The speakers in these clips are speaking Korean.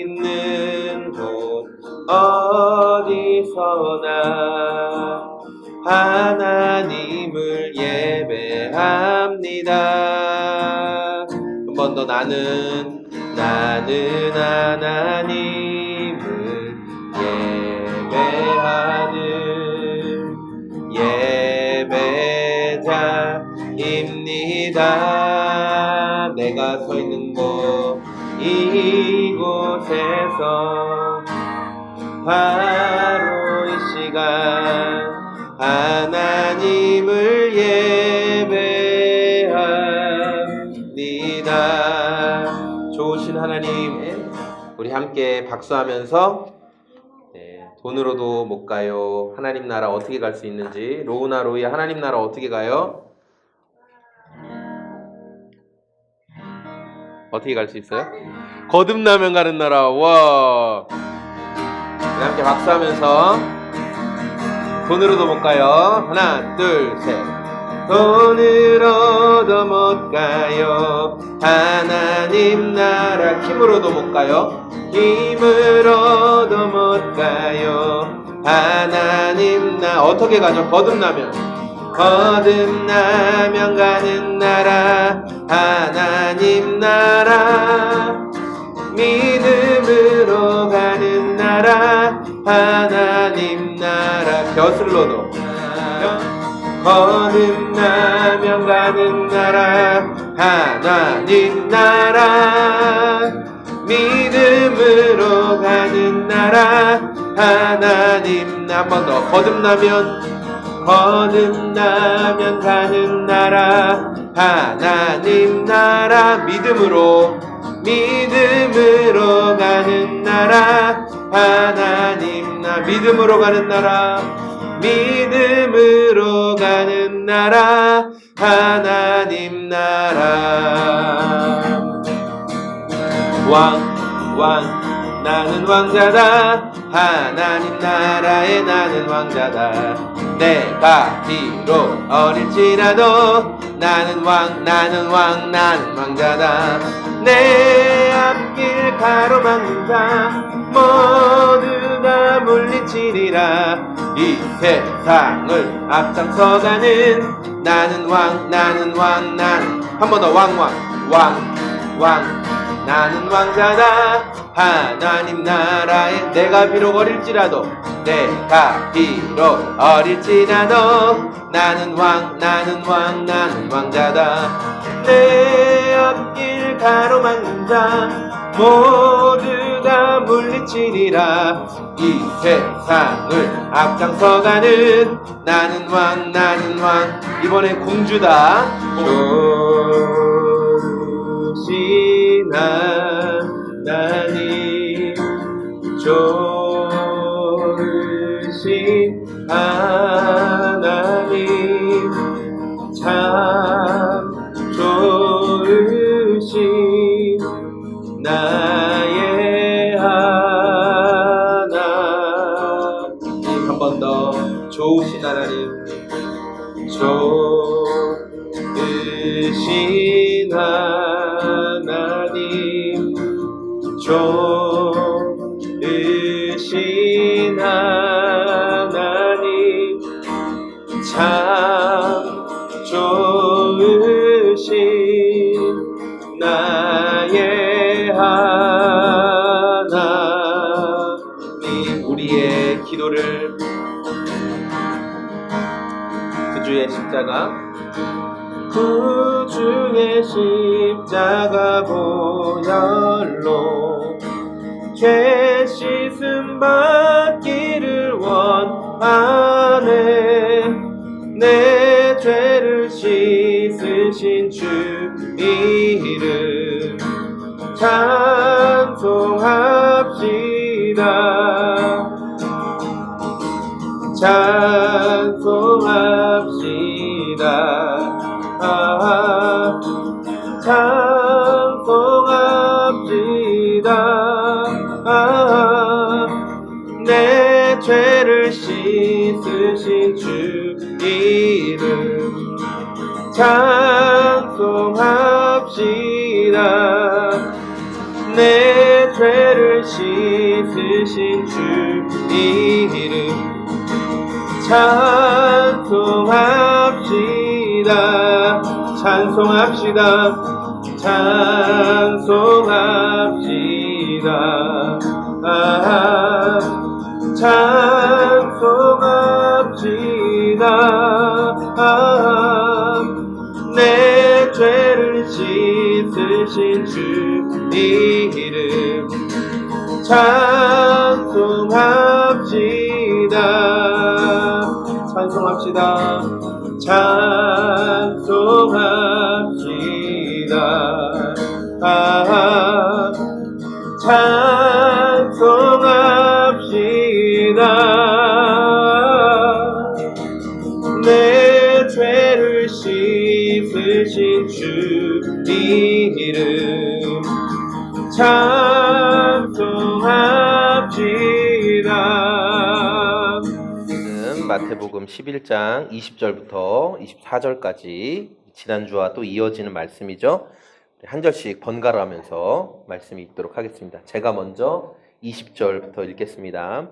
있는 곳 어디서나 하나님을 예배합니다. 한 번 더 나는 하나님을 예배하는 예배자입니다. 내가 서 있는 곳 이곳에서 바로 이 시간 하나님을 예배합니다. 좋으신 하나님, 우리 함께 박수하면서 돈으로도 못 가요. 하나님 나라 어떻게 갈 수 있는지. 로우나 로이야, 하나님 나라 어떻게 가요? 어떻게 갈 수 있어요? 거듭나면 가는 나라. 와. 우리 함께 박수하면서 돈으로도 못 가요. 하나, 둘, 셋. 돈으로도 못 가요. 하나님 나라. 힘으로도 못 가요. 힘으로도 못 가요. 하나님 나라. 어떻게 가죠? 거듭나면 가는 나라. 하나님 나라. 믿음으로 가는 나라. 하나님 나라. 벼슬로도 거듭나면 가는 나라. 하나님 나라. 믿음으로 가는 나라. 하나님 나라. 한 번 더. 거듭나면 가는 나라. 하나님 나라. 믿음으로 가는 나라. 하나님 나라. 믿음으로 가는 나라. 믿음으로 가는 나라. 하나님 나라. 나는 왕자다. 하나님 나라에 나는 왕자다. 내가 비록 어릴지라도 나는 왕자다. 내 앞길 가로막는 자 모두 다 물리치리라. 이 세상을 앞장서가는 나는 한 번 더 나는 왕자다. 하나님 나라에 내가 비록 어릴지라도 나는 왕자다. 내 앞길 가로막는 자 모두 다 물리치리라. 이 세상을 앞장서가는 나는 왕. 이번엔 공주다. 좋으신 하나님, 좋으신 하나님, 참 좋으신 나의 하나님. 한 번 더. 좋으신 하나님, 좋으신 하나님, 좋으신 하나님, 참 좋으신 나의 하나님. 우리의 기도를 구주의 십자가 보혈로 죄 씻음 받기를 원하네. 내 죄를 씻으신 주 이름 찬송합시다. 내 죄를 씻으신 주 이름 찬송합시다. 내 죄를 씻으신 주 이름 찬송합시다. 찬송합시다. 찬송합시다. 찬송합시다. 내 죄를 씻으신 주 이름 찬송합시다. 찬송합시다. 찬송합시다. 찬송합시다. 내 죄를 씻으신 주 이름 찬송합시다. 지금 마태복음 11장 20절부터 24절까지 지난주와 또 이어지는 말씀이죠. 한 절씩 번갈아 하면서 말씀이 있도록 하겠습니다. 제가 먼저 20절부터 읽겠습니다.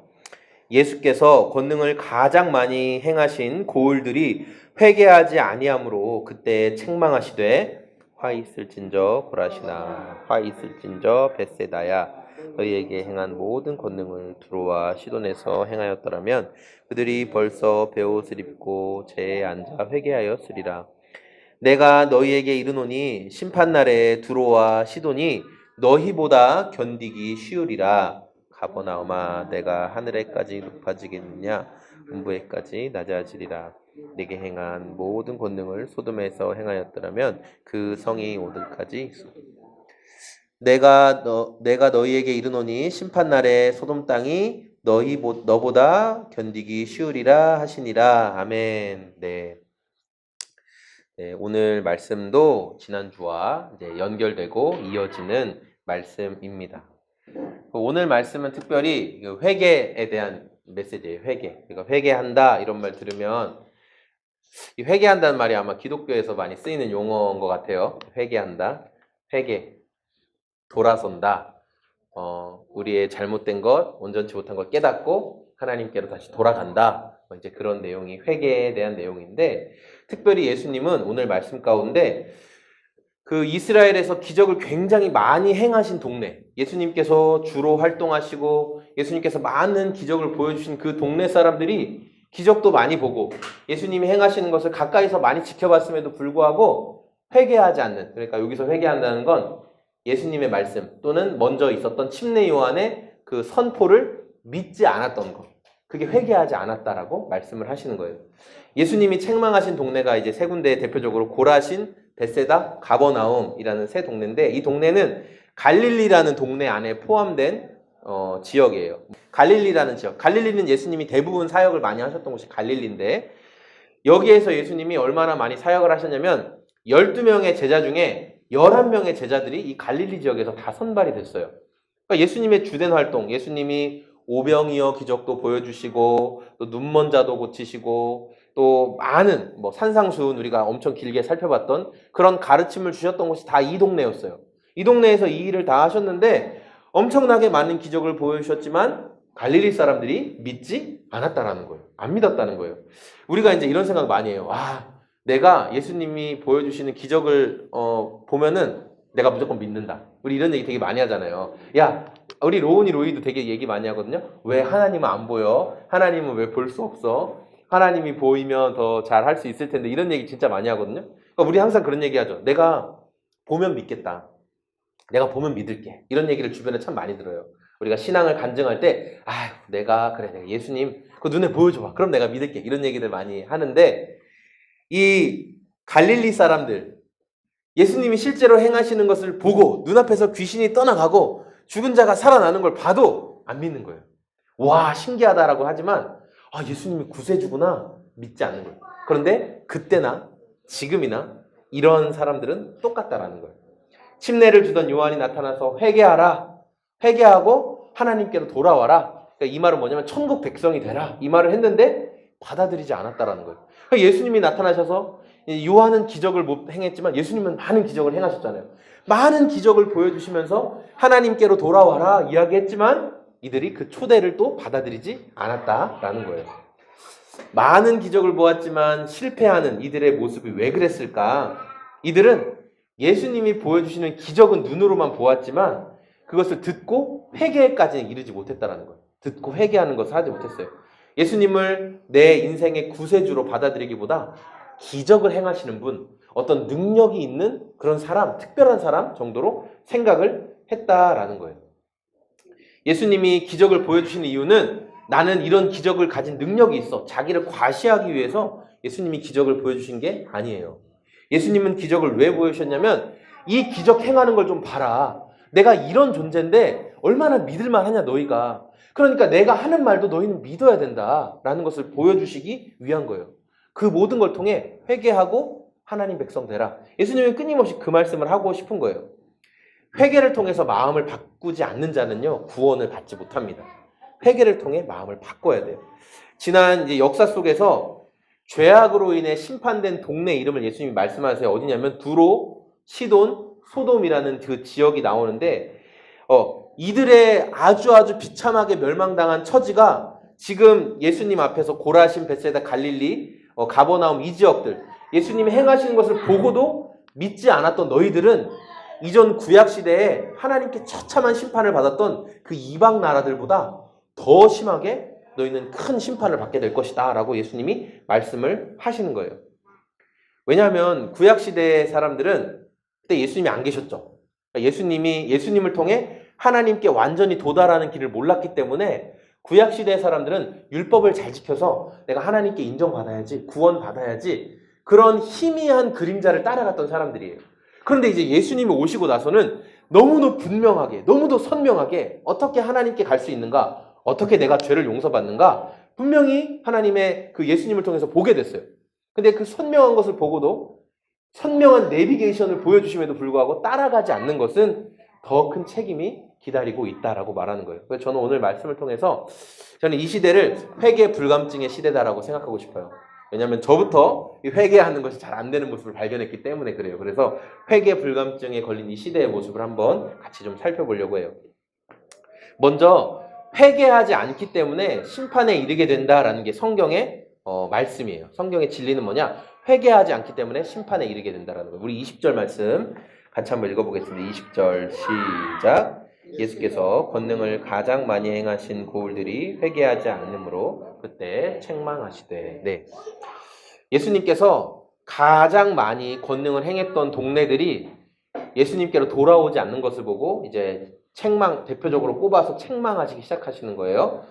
예수께서 권능을 가장 많이 행하신 고을들이 회개하지 아니하므로 그때 책망하시되 화 있을진저 고라시나 화 있을진저 벳세다야 너희에게 행한 모든 권능을 두로와 시돈에서 행하였더라면 그들이 벌써 베옷을 입고 재에 앉아 회개하였으리라. 내가 너희에게 이르노니 심판날에 두로와 시돈이 너희보다 견디기 쉬우리라. 가버나움아 내가 하늘에까지 높아지겠느냐 음부에까지 낮아지리라. 내게 행한 모든 권능을 소돔에서 행하였더라면 그 성이 오늘까지 있으리라. 내가 너희에게 이르노니 심판날에 소돔 땅이 너보다 견디기 쉬우리라 하시니라. 아멘. 네, 오늘 말씀도 지난주와 이제 연결되고 이어지는 말씀입니다. 오늘 말씀은 특별히 회개에 대한 메시지예요. 회개. 그러니까 회개한다 이런 말 들으면 이 회개한다는 말이 아마 기독교에서 많이 쓰이는 용어인 것 같아요. 회개한다, 회개, 돌아선다. 우리의 잘못된 것, 온전치 못한 걸 깨닫고 하나님께로 다시 돌아간다. 이제 그런 내용이 회개에 대한 내용인데, 특별히 예수님은 오늘 말씀 가운데 그 이스라엘에서 기적을 굉장히 많이 행하신 동네, 예수님께서 주로 활동하시고 예수님께서 많은 기적을 보여주신 그 동네 사람들이 기적도 많이 보고 예수님이 행하시는 것을 가까이서 많이 지켜봤음에도 불구하고 회개하지 않는, 그러니까 여기서 회개한다는 건 예수님의 말씀 또는 먼저 있었던 침례 요한의 그 선포를 믿지 않았던 것, 그게 회개하지 않았다라고 말씀을 하시는 거예요. 예수님이 책망하신 동네가 이제 세 군데, 대표적으로 고라신, 벳세다, 가버나움이라는 세 동네인데, 이 동네는 갈릴리라는 동네 안에 포함된 지역이에요. 갈릴리라는 지역, 갈릴리는 예수님이 대부분 사역을 많이 하셨던 곳이 갈릴리인데, 여기에서 예수님이 얼마나 많이 사역을 하셨냐면 12명의 제자 중에 11명의 제자들이 이 갈릴리 지역에서 다 선발이 됐어요. 그러니까 예수님의 주된 활동, 예수님이 오병이어 기적도 보여주시고 또 눈먼 자도 고치시고 또 많은 산상수훈 우리가 엄청 길게 살펴봤던 그런 가르침을 주셨던 곳이 다 이 동네였어요. 이 동네에서 이 일을 다 하셨는데 엄청나게 많은 기적을 보여주셨지만 갈릴리 사람들이 믿지 않았다라는 거예요. 안 믿었다는 거예요. 우리가 이제 이런 생각 많이 해요. 내가 예수님이 보여주시는 기적을 보면은 내가 무조건 믿는다. 우리 이런 얘기 되게 많이 하잖아요. 야, 우리 로이도 되게 얘기 많이 하거든요. 왜 하나님은 안 보여? 하나님은 왜 볼 수 없어? 하나님이 보이면 더 잘 할 수 있을 텐데, 이런 얘기 진짜 많이 하거든요. 그러니까 우리 항상 그런 얘기 하죠. 내가 보면 믿겠다. 내가 보면 믿을게. 이런 얘기를 주변에 참 많이 들어요. 우리가 신앙을 간증할 때 내가 예수님 그 눈에 보여줘봐. 그럼 내가 믿을게. 이런 얘기들 많이 하는데, 이 갈릴리 사람들, 예수님이 실제로 행하시는 것을 보고 눈앞에서 귀신이 떠나가고 죽은 자가 살아나는 걸 봐도 안 믿는 거예요. 와, 신기하다라고 하지만 예수님이 구세주구나 믿지 않는 거예요. 그런데 그때나 지금이나 이런 사람들은 똑같다라는 거예요. 침례를 주던 요한이 나타나서 회개하라, 회개하고 하나님께로 돌아와라. 그러니까 이 말은 뭐냐면 천국 백성이 되라, 이 말을 했는데 받아들이지 않았다라는 거예요. 그러니까 예수님이 나타나셔서 요한은 기적을 못 행했지만 예수님은 많은 기적을 행하셨잖아요. 많은 기적을 보여주시면서 하나님께로 돌아와라 이야기했지만 이들이 그 초대를 또 받아들이지 않았다라는 거예요. 많은 기적을 보았지만 실패하는 이들의 모습이 왜 그랬을까? 이들은 예수님이 보여주시는 기적은 눈으로만 보았지만 그것을 듣고 회개까지는 이르지 못했다라는 거예요. 듣고 회개하는 것을 하지 못했어요. 예수님을 내 인생의 구세주로 받아들이기보다 기적을 행하시는 분, 어떤 능력이 있는 그런 사람, 특별한 사람 정도로 생각을 했다라는 거예요. 예수님이 기적을 보여주시는 이유는 나는 이런 기적을 가진 능력이 있어. 자기를 과시하기 위해서 예수님이 기적을 보여주신 게 아니에요. 예수님은 기적을 왜 보여주셨냐면 이 기적 행하는 걸 좀 봐라. 내가 이런 존재인데 얼마나 믿을만 하냐 너희가. 그러니까 내가 하는 말도 너희는 믿어야 된다라는 것을 보여주시기 위한 거예요. 그 모든 걸 통해 회개하고 하나님 백성 되라. 예수님은 끊임없이 그 말씀을 하고 싶은 거예요. 회개를 통해서 마음을 바꾸지 않는 자는요, 구원을 받지 못합니다. 회개를 통해 마음을 바꿔야 돼요. 지난 이제 역사 속에서 죄악으로 인해 심판된 동네 이름을 예수님이 말씀하세요. 어디냐면 두로, 시돈, 소돔이라는 그 지역이 나오는데 이들의 아주 비참하게 멸망당한 처지가 지금 예수님 앞에서 고라신, 벳사이다, 갈릴리, 가버나움 이 지역들 예수님이 행하시는 것을 보고도 믿지 않았던 너희들은 이전 구약시대에 하나님께 처참한 심판을 받았던 그 이방 나라들보다 더 심하게 너희는 큰 심판을 받게 될 것이다 라고 예수님이 말씀을 하시는 거예요. 왜냐하면 구약시대의 사람들은 그때 예수님이 안 계셨죠. 예수님을 통해 하나님께 완전히 도달하는 길을 몰랐기 때문에 구약시대의 사람들은 율법을 잘 지켜서 내가 하나님께 인정받아야지, 구원받아야지 그런 희미한 그림자를 따라갔던 사람들이에요. 그런데 이제 예수님이 오시고 나서는 너무도 분명하게, 너무도 선명하게 어떻게 하나님께 갈 수 있는가, 어떻게 내가 죄를 용서받는가 분명히 하나님의 그 예수님을 통해서 보게 됐어요. 근데 그 선명한 것을 보고도 선명한 내비게이션을 보여주심에도 불구하고 따라가지 않는 것은 더 큰 책임이 기다리고 있다라고 말하는 거예요. 그래서 저는 오늘 말씀을 통해서 저는 이 시대를 회개 불감증의 시대다라고 생각하고 싶어요. 왜냐하면 저부터 회개하는 것이 잘 안 되는 모습을 발견했기 때문에 그래요. 그래서 회개 불감증에 걸린 이 시대의 모습을 한번 같이 좀 살펴보려고 해요. 먼저 회개하지 않기 때문에 심판에 이르게 된다라는 게 성경의 말씀이에요. 성경의 진리는 뭐냐? 회개하지 않기 때문에 심판에 이르게 된다라는 거예요. 우리 20절 말씀 같이 한번 읽어보겠습니다. 20절 시작. 예수께서 권능을 가장 많이 행하신 고울들이 회개하지 않으므로 그때 책망하시되. 네. 예수님께서 가장 많이 권능을 행했던 동네들이 예수님께로 돌아오지 않는 것을 보고 이제 대표적으로 꼽아서 책망하시기 시작하시는 거예요.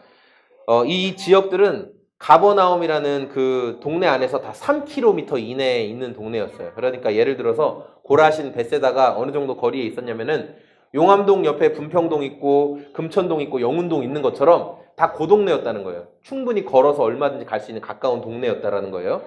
이 지역들은 가버나움이라는 그 동네 안에서 다 3km 이내에 있는 동네였어요. 그러니까 예를 들어서 고라신, 벳세다가 어느 정도 거리에 있었냐면은 용암동 옆에 분평동 있고 금천동 있고 영운동 있는 것처럼 다 그 동네였다는 거예요. 충분히 걸어서 얼마든지 갈 수 있는 가까운 동네였다라는 거예요.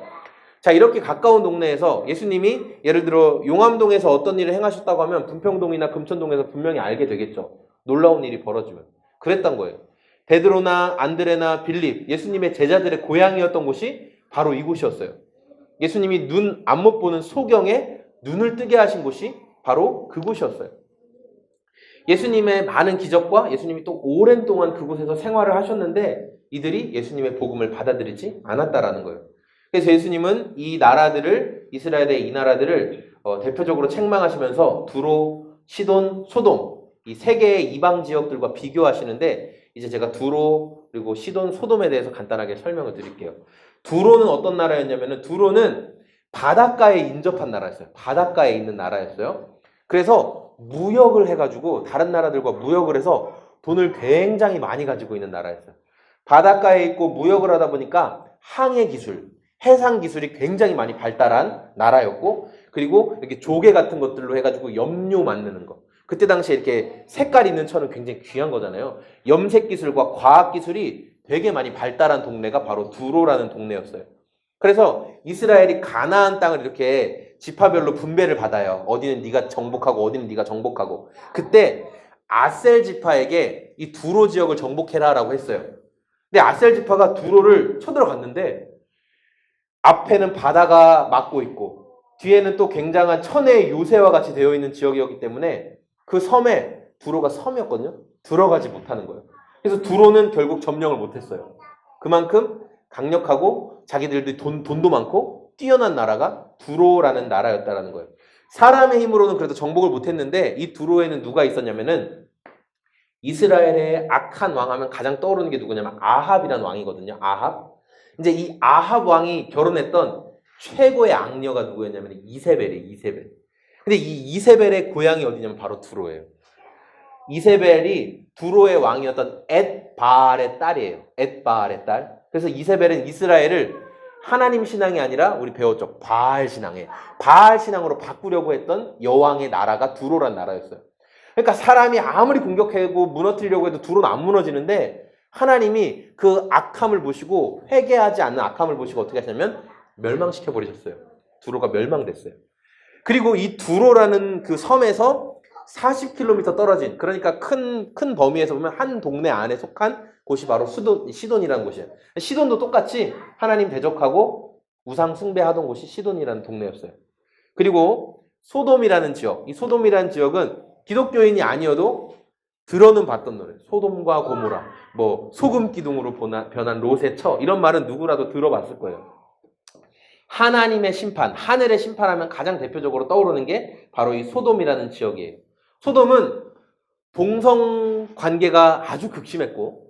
자, 이렇게 가까운 동네에서 예수님이 예를 들어 용암동에서 어떤 일을 행하셨다고 하면 분평동이나 금천동에서 분명히 알게 되겠죠. 놀라운 일이 벌어지면. 그랬던 거예요. 베드로나 안드레나 빌립, 예수님의 제자들의 고향이었던 곳이 바로 이곳이었어요. 예수님이 눈 안 못 보는 소경에 눈을 뜨게 하신 곳이 바로 그곳이었어요. 예수님의 많은 기적과 예수님이 또 오랜 동안 그곳에서 생활을 하셨는데 이들이 예수님의 복음을 받아들이지 않았다라는 거예요. 그래서 예수님은 이 나라들을, 이스라엘의 이 나라들을 대표적으로 책망하시면서 두로, 시돈, 소돔 이 세 개의 이방 지역들과 비교하시는데 이제 제가 두로 그리고 시돈, 소돔에 대해서 간단하게 설명을 드릴게요. 두로는 어떤 나라였냐면은 두로는 바닷가에 인접한 나라였어요. 바닷가에 있는 나라였어요. 그래서 무역을 해가지고 다른 나라들과 무역을 해서 돈을 굉장히 많이 가지고 있는 나라였어요. 바닷가에 있고 무역을 하다 보니까 항해 기술, 해상 기술이 굉장히 많이 발달한 나라였고 그리고 이렇게 조개 같은 것들로 해가지고 염료 만드는 거. 그때 당시에 이렇게 색깔 있는 철은 굉장히 귀한 거잖아요. 염색 기술과 과학 기술이 되게 많이 발달한 동네가 바로 두로라는 동네였어요. 그래서 이스라엘이 가나안 땅을 이렇게 지파별로 분배를 받아요. 어디는 네가 정복하고 어디는 네가 정복하고. 그때 아셀 지파에게 이 두로 지역을 정복해라라고 했어요. 근데 아셀 지파가 두로를 쳐들어갔는데 앞에는 바다가 막고 있고 뒤에는 또 굉장한 천혜의 요새와 같이 되어 있는 지역이었기 때문에 그 섬에 두로가 섬이었거든요. 들어가지 못하는 거예요. 그래서 두로는 결국 점령을 못했어요. 그만큼 강력하고 자기들도 돈도 많고 뛰어난 나라가 두로라는 나라였다라는 거예요. 사람의 힘으로는 그래도 정복을 못했는데 이 두로에는 누가 있었냐면은 이스라엘의 악한 왕 하면 가장 떠오르는 게 누구냐면 아합이라는 왕이거든요. 아합. 이제 이 아합 왕이 결혼했던 최고의 악녀가 누구였냐면 이세벨이에요. 이세벨. 근데 이 이세벨의 고향이 어디냐면 바로 두로예요. 이세벨이 두로의 왕이었던 엣바알의 딸이에요. 엣바알의 딸. 그래서 이세벨은 이스라엘을 하나님 신앙이 아니라 우리 배웠죠. 바알 신앙에. 바알 신앙으로 바꾸려고 했던 여왕의 나라가 두로란 나라였어요. 그러니까 사람이 아무리 공격하고 무너뜨리려고 해도 두로는 안 무너지는데 하나님이 그 악함을 보시고 회개하지 않는 악함을 보시고 어떻게 하셨냐면 멸망시켜 버리셨어요. 두로가 멸망됐어요. 그리고 이 두로라는 그 섬에서 40km 떨어진, 그러니까 큰 범위에서 보면 한 동네 안에 속한 곳이 바로 시돈이라는 곳이에요. 시돈도 똑같이 하나님 대적하고 우상 숭배하던 곳이 시돈이라는 동네였어요. 그리고 소돔이라는 지역, 이 소돔이라는 지역은 기독교인이 아니어도 들어는 봤던 노래. 소돔과 고모라, 뭐 소금 기둥으로 변한 롯의 처, 이런 말은 누구라도 들어봤을 거예요. 하나님의 심판, 하늘의 심판하면 가장 대표적으로 떠오르는 게 바로 이 소돔이라는 지역이에요. 소돔은 동성관계가 아주 극심했고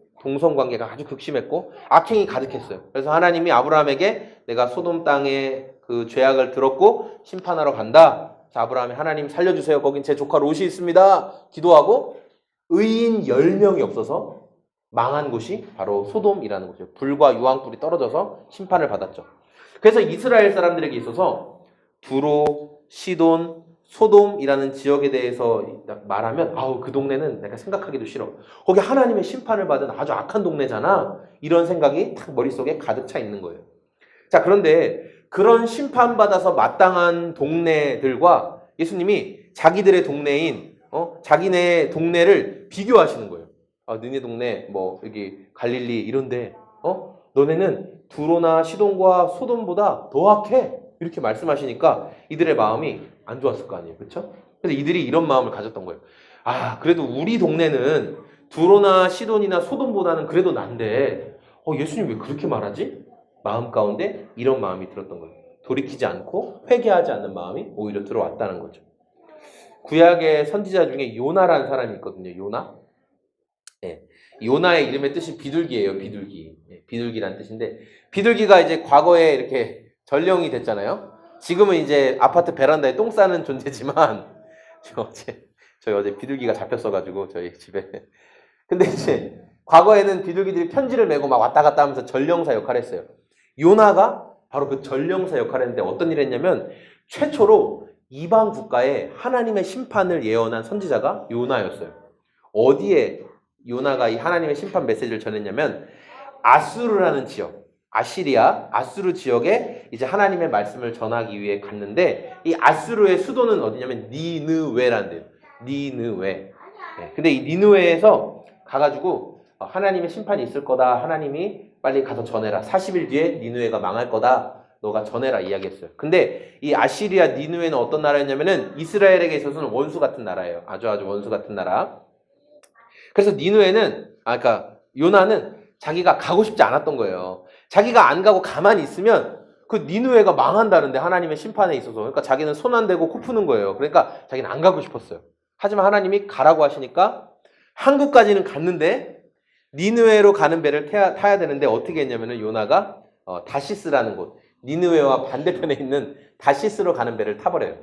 악행이 가득했어요. 그래서 하나님이 아브라함에게 내가 소돔 땅에 그 죄악을 들었고 심판하러 간다. 자, 아브라함이 하나님 살려주세요. 거긴 제 조카 롯이 있습니다. 기도하고 의인 10명이 없어서 망한 곳이 바로 소돔이라는 곳이에요. 불과 유황불이 떨어져서 심판을 받았죠. 그래서 이스라엘 사람들에게 있어서 두로, 시돈, 소돔이라는 지역에 대해서 말하면 아우 그 동네는 내가 생각하기도 싫어. 거기 하나님의 심판을 받은 아주 악한 동네잖아. 이런 생각이 딱 머릿속에 가득 차 있는 거예요. 자, 그런데 그런 심판받아서 마땅한 동네들과 예수님이 자기들의 동네인 자기네 동네를 비교하시는 거예요. 아, 너네 동네 뭐 여기 갈릴리 이런데 너네는 두로나 시돈과 소돔보다 더 악해. 이렇게 말씀하시니까 이들의 마음이 안 좋았을 거 아니에요. 그렇죠? 그래서 이들이 이런 마음을 가졌던 거예요. 아, 그래도 우리 동네는 두로나 시돈이나 소돔보다는 그래도 난데 예수님 왜 그렇게 말하지? 마음 가운데 이런 마음이 들었던 거예요. 돌이키지 않고 회개하지 않는 마음이 오히려 들어왔다는 거죠. 구약의 선지자 중에 요나라는 사람이 있거든요. 요나. 네. 요나의 이름의 뜻이 비둘기예요. 비둘기. 네, 비둘기란 뜻인데 비둘기가 이제 과거에 이렇게 전령이 됐잖아요. 지금은 이제 아파트 베란다에 똥 싸는 존재지만 저희 어제 비둘기가 잡혔어가지고 저희 집에. 근데 이제 과거에는 비둘기들이 편지를 메고 막 왔다 갔다 하면서 전령사 역할을 했어요. 요나가 바로 그 전령사 역할을 했는데 어떤 일을 했냐면 최초로 이방 국가에 하나님의 심판을 예언한 선지자가 요나였어요. 어디에 요나가 이 하나님의 심판 메시지를 전했냐면 아수르라는 지역, 아수르 지역에 이제 하나님의 말씀을 전하기 위해 갔는데 이 아수르의 수도는 어디냐면 니느웨라는 데요. 니느웨. 네. 근데 이 니느웨에서 가가지고 하나님의 심판이 있을 거다. 하나님이 빨리 가서 전해라. 40일 뒤에 니느웨가 망할 거다. 너가 전해라 이야기했어요. 근데 이 아시리아 니느웨는 어떤 나라였냐면은 이스라엘에게 있어서는 원수 같은 나라예요. 아주 원수 같은 나라. 그래서 니느웨는 그러니까 요나는 자기가 가고 싶지 않았던 거예요. 자기가 안 가고 가만히 있으면 그 니느웨가 망한다는데 하나님의 심판에 있어서. 그러니까 자기는 손 안 대고 코 푸는 거예요. 그러니까 자기는 안 가고 싶었어요. 하지만 하나님이 가라고 하시니까 한국까지는 갔는데 니느웨로 가는 배를 타야 되는데 어떻게 했냐면은 요나가 다시스라는 곳, 니느웨와 반대편에 있는 다시스로 가는 배를 타버려요.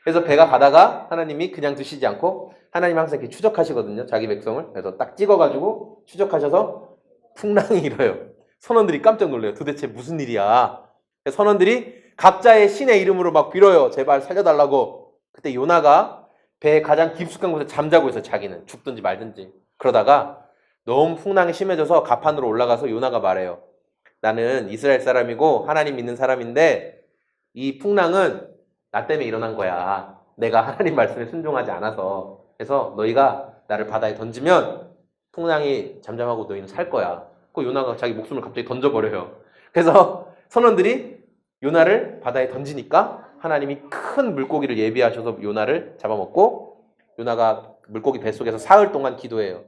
그래서 배가 가다가 하나님이 그냥 두시지 않고 하나님 항상 이렇게 추적하시거든요. 자기 백성을. 그래서 딱 찍어가지고 추적하셔서 풍랑이 일어요. 선원들이 깜짝 놀래요. 도대체 무슨 일이야. 선원들이 각자의 신의 이름으로 막 빌어요. 제발 살려달라고. 그때 요나가 배에 가장 깊숙한 곳에 잠자고 있어요. 자기는 죽든지 말든지. 그러다가 너무 풍랑이 심해져서 가판으로 올라가서 요나가 말해요. 나는 이스라엘 사람이고 하나님 믿는 사람인데 이 풍랑은 나 때문에 일어난 거야. 내가 하나님 말씀에 순종하지 않아서. 그래서 너희가 나를 바다에 던지면 풍랑이 잠잠하고 너희는 살 거야. 그 요나가 자기 목숨을 갑자기 던져버려요. 그래서 선원들이 요나를 바다에 던지니까 하나님이 큰 물고기를 예비하셔서 요나를 잡아먹고 요나가 물고기 뱃속에서 사흘 동안 기도해요.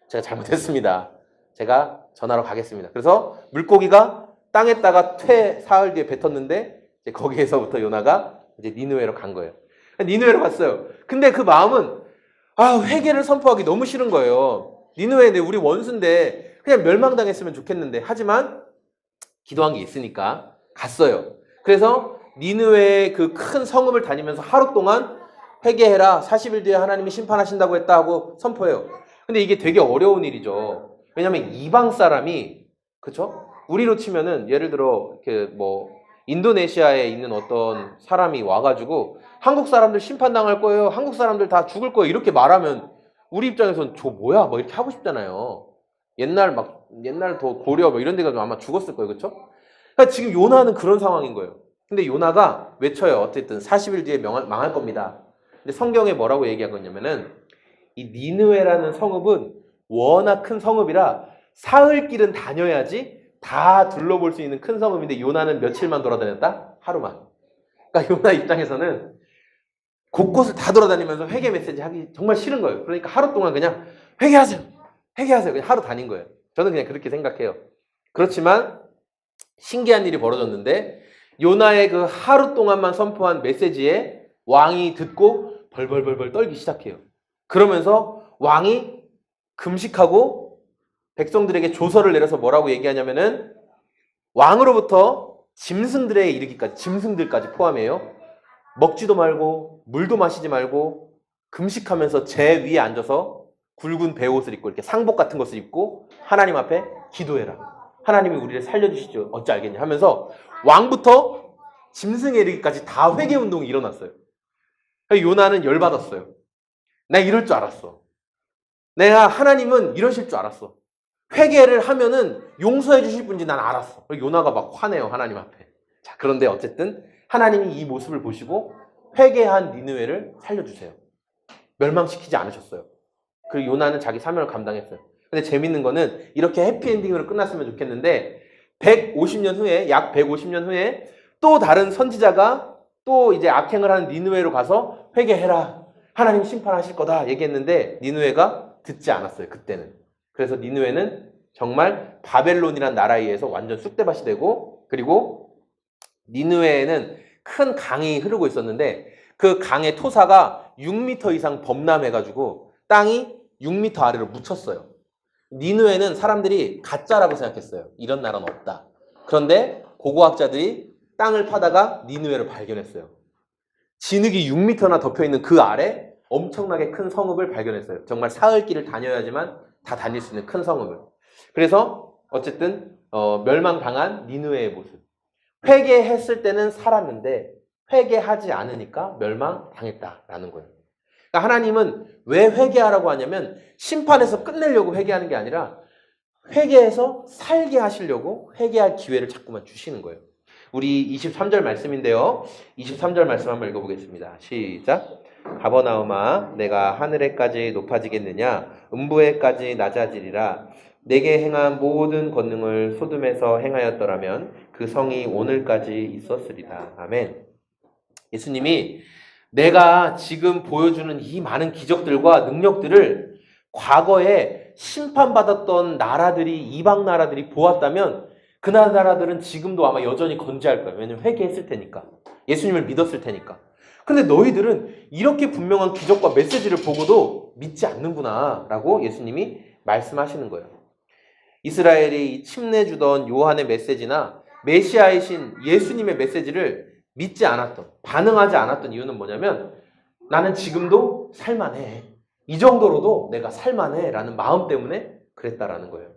제가 잘못했습니다. 제가 전하러 가겠습니다. 그래서 물고기가 땅에다가 사흘 뒤에 뱉었는데 이제 거기에서부터 요나가 이제 니느웨로 간 거예요. 니느웨로 갔어요. 근데 그 마음은 회개를 선포하기 너무 싫은 거예요. 니느웨 우리 원수인데 그냥 멸망당했으면 좋겠는데 하지만 기도한 게 있으니까 갔어요. 그래서 니느웨의 그 큰 성읍을 다니면서 하루 동안 회개해라. 40일 뒤에 하나님이 심판하신다고 했다 하고 선포해요. 근데 이게 되게 어려운 일이죠. 왜냐하면 이방 사람이 그렇죠? 우리로 치면은 예를 들어 인도네시아에 있는 어떤 사람이 와가지고 한국 사람들 심판당할 거예요. 한국 사람들 다 죽을 거예요. 이렇게 말하면 우리 입장에서는 저 뭐야? 이렇게 하고 싶잖아요. 옛날 더 고려 이런 데 가서 아마 죽었을 거예요. 그렇죠? 그러니까 지금 요나는 그런 상황인 거예요. 근데 요나가 외쳐요. 어쨌든 40일 뒤에 망할 겁니다. 근데 성경에 뭐라고 얘기하고 있냐면은 이 니느웨라는 성읍은 워낙 큰 성읍이라 사흘 길은 다녀야지 다 둘러볼 수 있는 큰 성읍인데 요나는 며칠만 돌아다녔다? 하루만. 그러니까 요나 입장에서는 곳곳을 다 돌아다니면서 회개 메시지 하기 정말 싫은 거예요. 그러니까 하루 동안 그냥 회개하세요. 그냥 하루 다닌 거예요. 저는 그냥 그렇게 생각해요. 그렇지만 신기한 일이 벌어졌는데 요나의 그 하루 동안만 선포한 메시지에 왕이 듣고 벌벌벌 떨기 시작해요. 그러면서 왕이 금식하고 백성들에게 조서를 내려서 뭐라고 얘기하냐면은 왕으로부터 짐승들에 이르기까지 짐승들까지 포함해요. 먹지도 말고 물도 마시지 말고 금식하면서 제 위에 앉아서 굵은 베옷을 입고 이렇게 상복 같은 것을 입고 하나님 앞에 기도해라. 하나님이 우리를 살려주시죠. 어찌 알겠냐 하면서 왕부터 짐승에 이르기까지 다 회개 운동이 일어났어요. 요나는 열받았어요. 나 이럴 줄 알았어. 내가 하나님은 이러실 줄 알았어. 회개를 하면은 용서해 주실 분인지 난 알았어. 요나가 막 화내요. 하나님 앞에. 자, 그런데 어쨌든 하나님이 이 모습을 보시고 회개한 니느웨를 살려주세요. 멸망시키지 않으셨어요. 그리고 요나는 자기 사명을 감당했어요. 근데 재밌는 거는 이렇게 해피엔딩으로 끝났으면 좋겠는데 150년 후에 약 150년 후에 또 다른 선지자가 또 이제 악행을 하는 니느웨로 가서 회개해라. 하나님 심판하실 거다 얘기했는데 니느웨가 듣지 않았어요. 그때는. 그래서 니느웨는 정말 바벨론이란 나라에 의해서 완전 쑥대밭이 되고 그리고 니느웨에는 큰 강이 흐르고 있었는데 그 강의 토사가 6m 이상 범람해가지고 땅이 6m 아래로 묻혔어요. 니느웨는 사람들이 가짜라고 생각했어요. 이런 나라는 없다. 그런데 고고학자들이 땅을 파다가 니느웨를 발견했어요. 진흙이 6m나 덮여있는 그 아래 엄청나게 큰 성읍을 발견했어요. 정말 사흘 길을 다녀야지만 다 다닐 수 있는 큰 성읍을. 그래서 어쨌든 멸망당한 니느웨의 모습. 회개했을 때는 살았는데 회개하지 않으니까 멸망당했다라는 거예요. 그러니까 하나님은 왜 회개하라고 하냐면 심판에서 끝내려고 회개하는 게 아니라 회개해서 살게 하시려고 회개할 기회를 자꾸만 주시는 거예요. 우리 23절 말씀인데요. 23절 말씀 한번 읽어보겠습니다. 시작. 가버나움아 내가 하늘에까지 높아지겠느냐 음부에까지 낮아지리라. 내게 행한 모든 권능을 소돔에서 행하였더라면 그 성이 오늘까지 있었으리라. 아멘. 예수님이 내가 지금 보여주는 이 많은 기적들과 능력들을 과거에 심판받았던 나라들이 이방 나라들이 보았다면 그 나라들은 지금도 아마 여전히 건재할 거예요. 왜냐면 회개했을 테니까. 예수님을 믿었을 테니까. 근데 너희들은 이렇게 분명한 기적과 메시지를 보고도 믿지 않는구나 라고 예수님이 말씀하시는 거예요. 이스라엘이 침례주던 요한의 메시지나 메시아이신 예수님의 메시지를 믿지 않았던, 반응하지 않았던 이유는 뭐냐면 나는 지금도 살만해. 이 정도로도 내가 살만해 라는 마음 때문에 그랬다라는 거예요.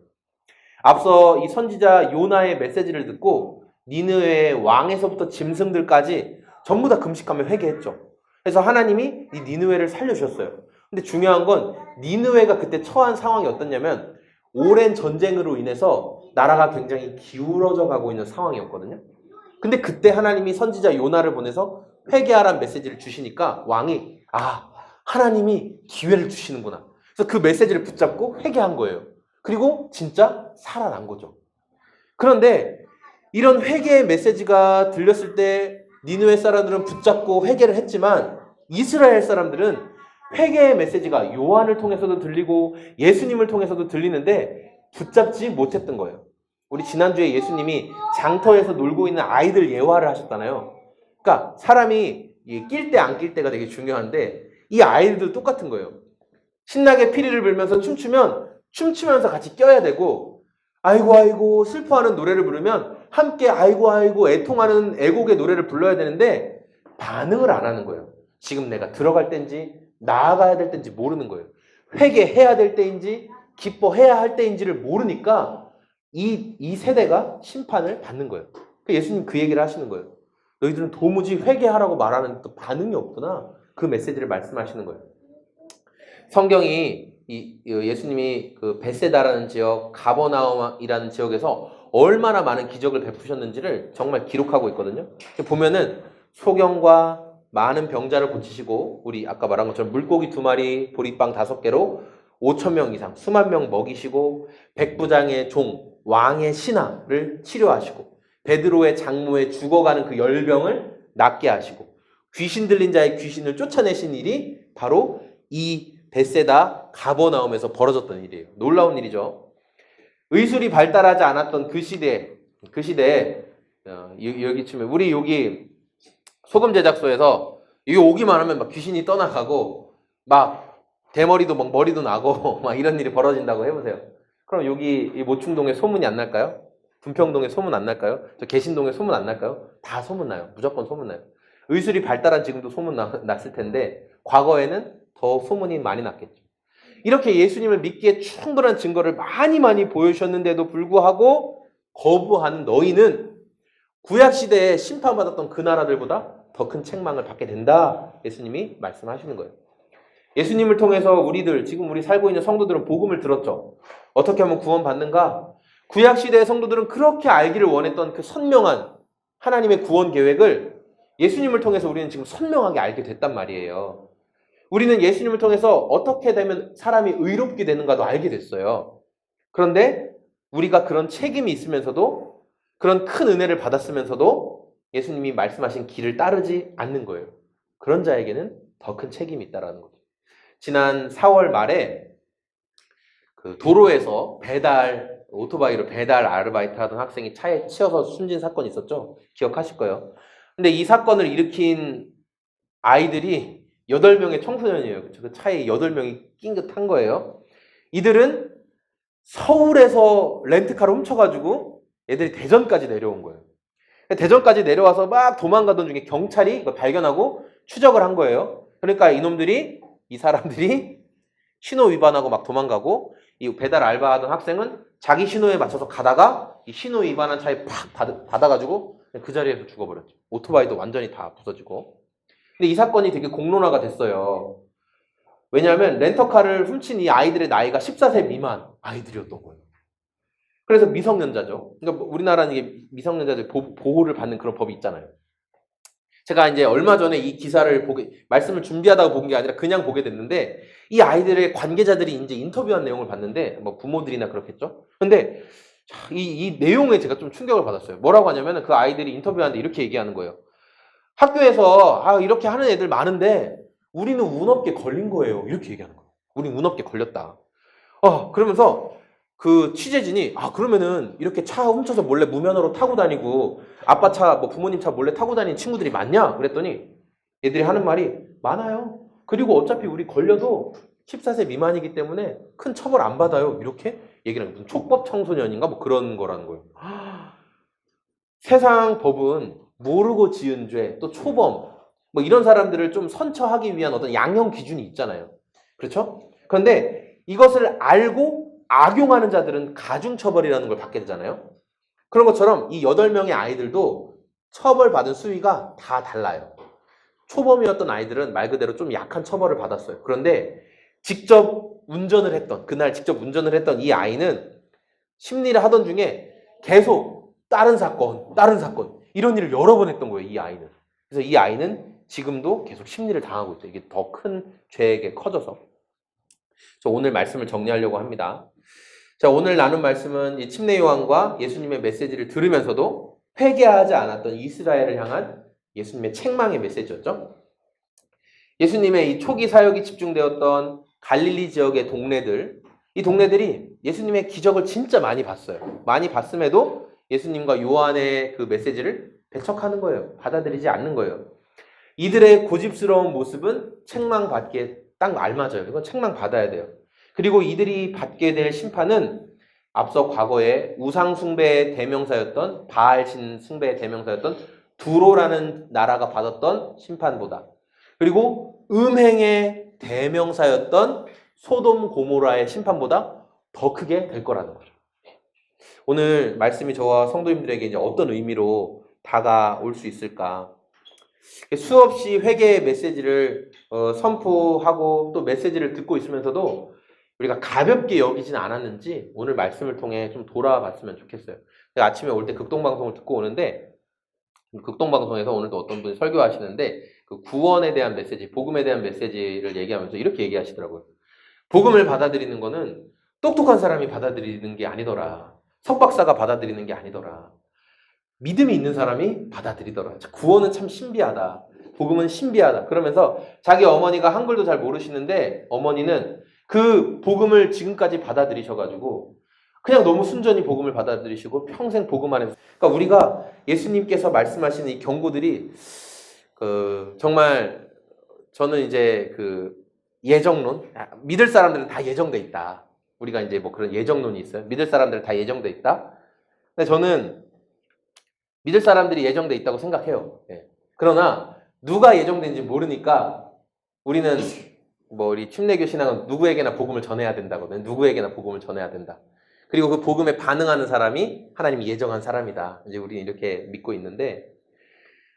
앞서 이 선지자 요나의 메시지를 듣고 니느웨의 왕에서부터 짐승들까지 전부 다 금식하며 회개했죠. 그래서 하나님이 이 니느웨를 살려주셨어요. 근데 중요한 건 니느웨가 그때 처한 상황이 어떻냐면 오랜 전쟁으로 인해서 나라가 굉장히 기울어져 가고 있는 상황이었거든요. 근데 그때 하나님이 선지자 요나를 보내서 회개하라는 메시지를 주시니까 왕이 하나님이 기회를 주시는구나. 그래서 그 메시지를 붙잡고 회개한 거예요. 그리고 진짜 살아난 거죠. 그런데 이런 회개의 메시지가 들렸을 때 니느웨 사람들은 붙잡고 회개를 했지만 이스라엘 사람들은 회개의 메시지가 요한을 통해서도 들리고 예수님을 통해서도 들리는데 붙잡지 못했던 거예요. 우리 지난주에 예수님이 장터에서 놀고 있는 아이들 예화를 하셨잖아요. 그러니까 사람이 낄 때 안 낄 때가 되게 중요한데 이 아이들도 똑같은 거예요. 신나게 피리를 불면서 춤추면 춤추면서 같이 껴야 되고 아이고 아이고 슬퍼하는 노래를 부르면 함께 아이고 아이고 애통하는 애곡의 노래를 불러야 되는데 반응을 안 하는 거예요. 지금 내가 들어갈 때인지 나아가야 될 때인지 모르는 거예요. 회개해야 될 때인지 기뻐해야 할 때인지를 모르니까 이 세대가 심판을 받는 거예요. 예수님 그 얘기를 하시는 거예요. 너희들은 도무지 회개하라고 말하는 또 반응이 없구나. 그 메시지를 말씀하시는 거예요. 성경이 예수님이 그 벳세다라는 지역, 가버나움이라는 지역에서 얼마나 많은 기적을 베푸셨는지를 정말 기록하고 있거든요. 보면은 소경과 많은 병자를 고치시고 우리 아까 말한 것처럼 물고기 2마리, 보리빵 5개로 5,000명 이상, 수만 명 먹이시고 백부장의 종, 왕의 신하를 치료하시고 베드로의 장모의 죽어가는 그 열병을 낫게 하시고 귀신 들린 자의 귀신을 쫓아내신 일이 바로 이 벳세다 가버나움에서 벌어졌던 일이에요. 놀라운 일이죠. 의술이 발달하지 않았던 그 시대에 여기 치면 우리 여기 소금 제작소에서 이거 오기만 하면 막 귀신이 떠나가고 막 대머리도 막 머리도 나고 막 이런 일이 벌어진다고 해보세요. 그럼 여기 이 모충동에 소문이 안 날까요? 분평동에 소문 안 날까요? 저 개신동에 소문 안 날까요? 다 소문 나요. 무조건 소문 나요. 의술이 발달한 지금도 소문 났을 텐데 과거에는 더 소문이 많이 났겠죠. 이렇게 예수님을 믿기에 충분한 증거를 많이 보여주셨는데도 불구하고 거부하는 너희는 구약시대에 심판받았던 그 나라들보다 더 큰 책망을 받게 된다. 예수님이 말씀하시는 거예요. 예수님을 통해서 지금 우리 살고 있는 성도들은 복음을 들었죠. 어떻게 하면 구원받는가? 구약시대의 성도들은 그렇게 알기를 원했던 그 선명한 하나님의 구원 계획을 예수님을 통해서 우리는 지금 선명하게 알게 됐단 말이에요. 우리는 예수님을 통해서 어떻게 되면 사람이 의롭게 되는가도 알게 됐어요. 그런데 우리가 그런 책임이 있으면서도 그런 큰 은혜를 받았으면서도 예수님이 말씀하신 길을 따르지 않는 거예요. 그런 자에게는 더 큰 책임이 있다는 거죠. 지난 4월 말에 그 도로에서 오토바이로 배달 아르바이트 하던 학생이 차에 치여서 숨진 사건이 있었죠. 기억하실 거예요. 근데 이 사건을 일으킨 아이들이 8명의 청소년이에요. 그 차에 8명이 낑긋한 거예요. 이들은 서울에서 렌트카를 훔쳐가지고 애들이 대전까지 내려온 거예요. 대전까지 내려와서 막 도망가던 중에 경찰이 이걸 발견하고 추적을 한 거예요. 그러니까 이 사람들이 신호 위반하고 막 도망가고 이 배달 알바하던 학생은 자기 신호에 맞춰서 가다가 이 신호 위반한 차에 팍 받아가지고 그 자리에서 죽어버렸죠. 오토바이도 완전히 다 부서지고. 근데 이 사건이 되게 공론화가 됐어요. 왜냐하면 렌터카를 훔친 이 아이들의 나이가 14세 미만 아이들이었던 거예요. 그래서 미성년자죠. 그러니까 우리나라는 이게 미성년자들 보호를 받는 그런 법이 있잖아요. 제가 이제 얼마 전에 이 기사를 말씀을 준비하다가 본 게 아니라 그냥 보게 됐는데 이 아이들의 관계자들이 이제 인터뷰한 내용을 봤는데 뭐 부모들이나 그렇겠죠. 근데 이 내용에 제가 좀 충격을 받았어요. 뭐라고 하냐면 그 아이들이 인터뷰하는데 이렇게 얘기하는 거예요. 학교에서 이렇게 하는 애들 많은데 우리는 운 없게 걸린 거예요. 이렇게 얘기하는 거예요. 우린 운 없게 걸렸다. 그러면서 그 취재진이 그러면은 이렇게 차 훔쳐서 몰래 무면허로 타고 다니고 아빠 차, 뭐 부모님 차 몰래 타고 다니는 친구들이 많냐? 그랬더니 애들이 하는 말이 많아요. 그리고 어차피 우리 걸려도 14세 미만이기 때문에 큰 처벌 안 받아요. 이렇게 얘기를 하는 거예요. 촉법 청소년인가 뭐 그런 거라는 거예요. 세상 법은 모르고 지은 죄, 또 초범, 뭐 이런 사람들을 좀 선처하기 위한 어떤 양형 기준이 있잖아요. 그렇죠? 그런데 이것을 알고 악용하는 자들은 가중처벌이라는 걸 받게 되잖아요. 그런 것처럼 이 8명의 아이들도 처벌받은 수위가 다 달라요. 초범이었던 아이들은 말 그대로 좀 약한 처벌을 받았어요. 그런데 그날 직접 운전을 했던 이 아이는 심리를 하던 중에 계속 다른 사건 이런 일을 여러 번 했던 거예요. 이 아이는. 그래서 이 아이는 지금도 계속 심리를 당하고 있어요. 이게 더 큰 죄에게 커져서. 저 오늘 말씀을 정리하려고 합니다. 자, 오늘 나눈 말씀은 이 침례 요한과 예수님의 메시지를 들으면서도 회개하지 않았던 이스라엘을 향한 예수님의 책망의 메시지였죠. 예수님의 이 초기 사역이 집중되었던 갈릴리 지역의 동네들, 이 동네들이 예수님의 기적을 진짜 많이 봤어요. 많이 봤음에도 예수님과 요한의 그 메시지를 배척하는 거예요. 받아들이지 않는 거예요. 이들의 고집스러운 모습은 책망받기에 딱 알맞아요. 이건 책망받아야 돼요. 그리고 이들이 받게 될 심판은 앞서 과거에 우상 숭배의 대명사였던 바알신 숭배의 대명사였던 두로라는 나라가 받았던 심판보다, 그리고 음행의 대명사였던 소돔 고모라의 심판보다 더 크게 될 거라는 거죠. 오늘 말씀이 저와 성도님들에게 이제 어떤 의미로 다가올 수 있을까? 수없이 회개의 메시지를 선포하고 또 메시지를 듣고 있으면서도 우리가 가볍게 여기진 않았는지 오늘 말씀을 통해 좀 돌아봤으면 좋겠어요. 제가 아침에 올 때 극동방송을 듣고 오는데, 극동방송에서 오늘도 어떤 분이 설교하시는데 그 구원에 대한 메시지, 복음에 대한 메시지를 얘기하면서 이렇게 얘기하시더라고요. 복음을 받아들이는 거는 똑똑한 사람이 받아들이는 게 아니더라. 석박사가 받아들이는 게 아니더라. 믿음이 있는 사람이 받아들이더라. 구원은 참 신비하다. 복음은 신비하다. 그러면서 자기 어머니가 한글도 잘 모르시는데 어머니는 그 복음을 지금까지 받아들이셔가지고 그냥 너무 순전히 복음을 받아들이시고 평생 복음 안에서, 그러니까 우리가 예수님께서 말씀하시는 이 경고들이 정말 저는 이제 예정론, 믿을 사람들은 다 예정돼 있다. 우리가 이제 뭐 그런 예정론이 있어요. 믿을 사람들은 다 예정돼 있다. 근데 저는 믿을 사람들이 예정돼 있다고 생각해요. 예. 그러나 누가 예정된지 모르니까 우리는 우리 침례교 신앙은 누구에게나 복음을 전해야 된다거든. 누구에게나 복음을 전해야 된다. 그리고 그 복음에 반응하는 사람이 하나님이 예정한 사람이다. 이제 우리는 이렇게 믿고 있는데,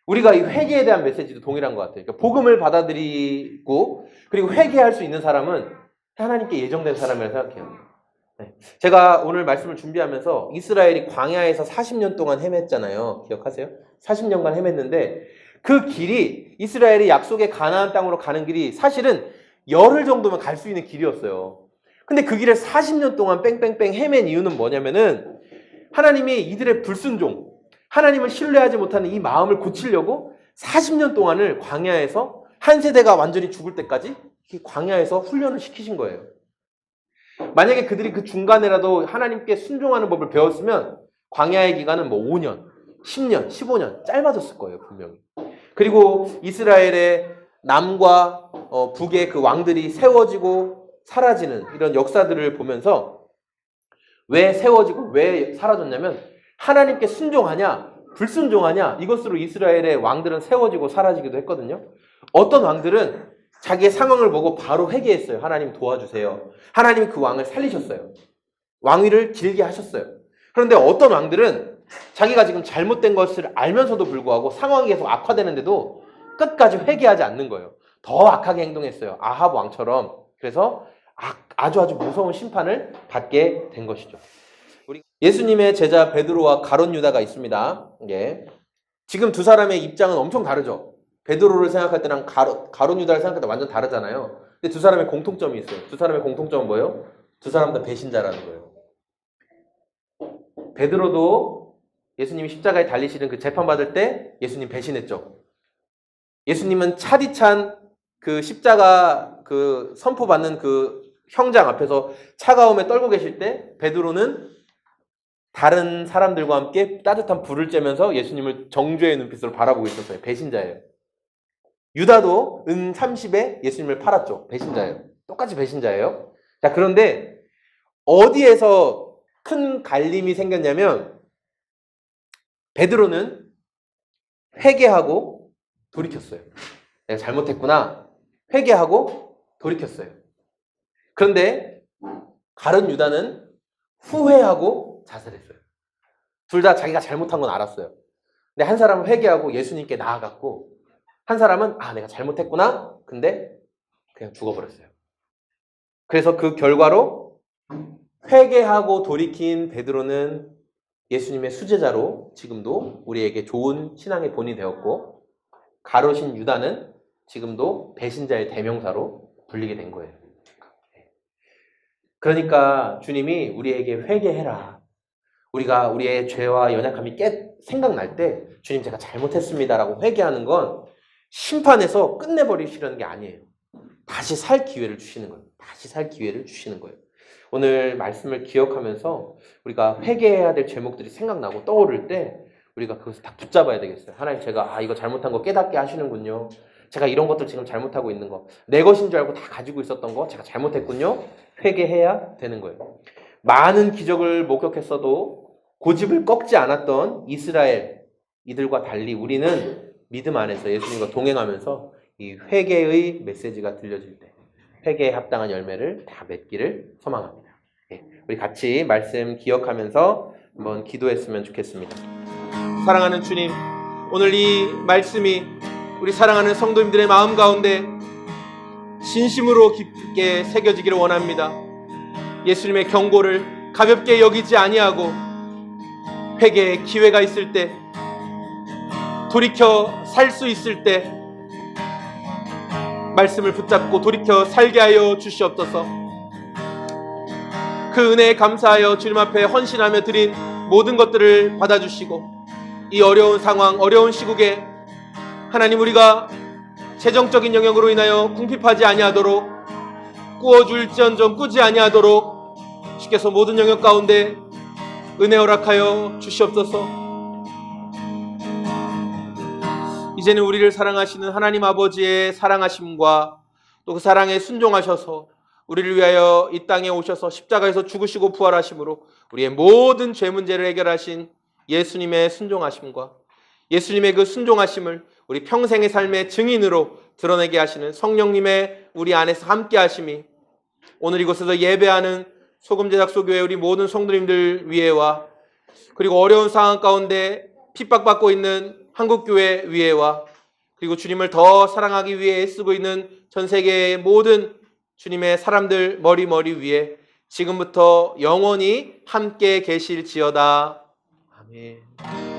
우리가 이 회개에 대한 메시지도 동일한 것 같아요. 그러니까 복음을 받아들이고 그리고 회개할 수 있는 사람은 하나님께 예정된 사람이라고 생각해요. 네. 제가 오늘 말씀을 준비하면서 이스라엘이 광야에서 40년 동안 헤맸잖아요. 기억하세요? 40년간 헤맸는데 그 길이, 이스라엘이 약속의 가나안 땅으로 가는 길이 사실은 열흘 정도면 갈 수 있는 길이었어요. 근데 그 길을 40년 동안 뺑뺑뺑 헤맨 이유는 뭐냐면은 하나님이 이들의 불순종, 하나님을 신뢰하지 못하는 이 마음을 고치려고 40년 동안을 광야에서, 한 세대가 완전히 죽을 때까지 광야에서 훈련을 시키신 거예요. 만약에 그들이 그 중간에라도 하나님께 순종하는 법을 배웠으면 광야의 기간은 5년, 10년, 15년 짧아졌을 거예요, 분명히. 그리고 이스라엘의 남과 북의 그 왕들이 세워지고 사라지는 이런 역사들을 보면서 왜 세워지고 왜 사라졌냐면 하나님께 순종하냐 불순종하냐, 이것으로 이스라엘의 왕들은 세워지고 사라지기도 했거든요. 어떤 왕들은 자기의 상황을 보고 바로 회개했어요. 하나님 도와주세요. 하나님이 그 왕을 살리셨어요. 왕위를 길게 하셨어요. 그런데 어떤 왕들은 자기가 지금 잘못된 것을 알면서도 불구하고 상황이 계속 악화되는데도 끝까지 회개하지 않는 거예요. 더 악하게 행동했어요. 아합 왕처럼. 그래서 아주 무서운 심판을 받게 된 것이죠. 예수님의 제자 베드로와 가룟 유다가 있습니다. 예. 지금 두 사람의 입장은 엄청 다르죠. 베드로를 생각할 때랑 가룟 유다를 생각할 때 완전 다르잖아요. 근데 두 사람의 공통점이 있어요. 두 사람의 공통점은 뭐예요? 두 사람 다 배신자라는 거예요. 베드로도 예수님이 십자가에 달리시는 그 재판받을 때 예수님 배신했죠. 예수님은 차디찬 그 십자가 그 선포받는 그 형장 앞에서 차가움에 떨고 계실 때 베드로는 다른 사람들과 함께 따뜻한 불을 쬐면서 예수님을 정죄의 눈빛으로 바라보고 있었어요. 배신자예요. 유다도 은 30에 예수님을 팔았죠. 배신자예요. 똑같이 배신자예요. 자, 그런데 어디에서 큰 갈림이 생겼냐면 베드로는 회개하고 돌이켰어요. 내가 잘못했구나. 회개하고 돌이켰어요. 그런데 가룟 유다는 후회하고 자살했어요. 둘 다 자기가 잘못한 건 알았어요. 근데 한 사람은 회개하고 예수님께 나아갔고 한 사람은 내가 잘못했구나. 근데 그냥 죽어버렸어요. 그래서 그 결과로 회개하고 돌이킨 베드로는 예수님의 수제자로 지금도 우리에게 좋은 신앙의 본이 되었고, 가로신 유다는 지금도 배신자의 대명사로 불리게 된 거예요. 그러니까 주님이 우리에게 회개해라. 우리가 우리의 죄와 연약함이 생각날 때 주님 제가 잘못했습니다라고 회개하는 건 심판에서 끝내버리시려는 게 아니에요. 다시 살 기회를 주시는 거예요. 다시 살 기회를 주시는 거예요. 오늘 말씀을 기억하면서 우리가 회개해야 될 제목들이 생각나고 떠오를 때 우리가 그것을 다 붙잡아야 되겠어요. 하나님 제가 이거 잘못한 거 깨닫게 하시는군요. 제가 이런 것들 지금 잘못하고 있는 거, 내 것인 줄 알고 다 가지고 있었던 거 제가 잘못했군요. 회개해야 되는 거예요. 많은 기적을 목격했어도 고집을 꺾지 않았던 이스라엘 이들과 달리 우리는 믿음 안에서 예수님과 동행하면서 이 회개의 메시지가 들려질 때 회개에 합당한 열매를 다 맺기를 소망합니다. 우리 같이 말씀 기억하면서 한번 기도했으면 좋겠습니다. 사랑하는 주님, 오늘 이 말씀이 우리 사랑하는 성도님들의 마음 가운데 진심으로 깊게 새겨지기를 원합니다. 예수님의 경고를 가볍게 여기지 아니하고 회개의 기회가 있을 때, 돌이켜 살 수 있을 때 말씀을 붙잡고 돌이켜 살게 하여 주시옵소서. 그 은혜에 감사하여 주님 앞에 헌신하며 드린 모든 것들을 받아주시고 이 어려운 상황, 어려운 시국에 하나님 우리가 재정적인 영역으로 인하여 궁핍하지 아니하도록, 꾸어줄지언정 꾸지 아니하도록 주께서 모든 영역 가운데 은혜 허락하여 주시옵소서. 이제는 우리를 사랑하시는 하나님 아버지의 사랑하심과 또 그 사랑에 순종하셔서 우리를 위하여 이 땅에 오셔서 십자가에서 죽으시고 부활하심으로 우리의 모든 죄 문제를 해결하신 예수님의 순종하심과 예수님의 그 순종하심을 우리 평생의 삶의 증인으로 드러내게 하시는 성령님의 우리 안에서 함께 하심이 오늘 이곳에서 예배하는 소금제작소교회 우리 모든 성도님들 위에와 그리고 어려운 상황 가운데 핍박받고 있는 한국교회 위에와 그리고 주님을 더 사랑하기 위해 쓰고 있는 전 세계의 모든 주님의 사람들 머리 위에 지금부터 영원히 함께 계실지어다. 아멘.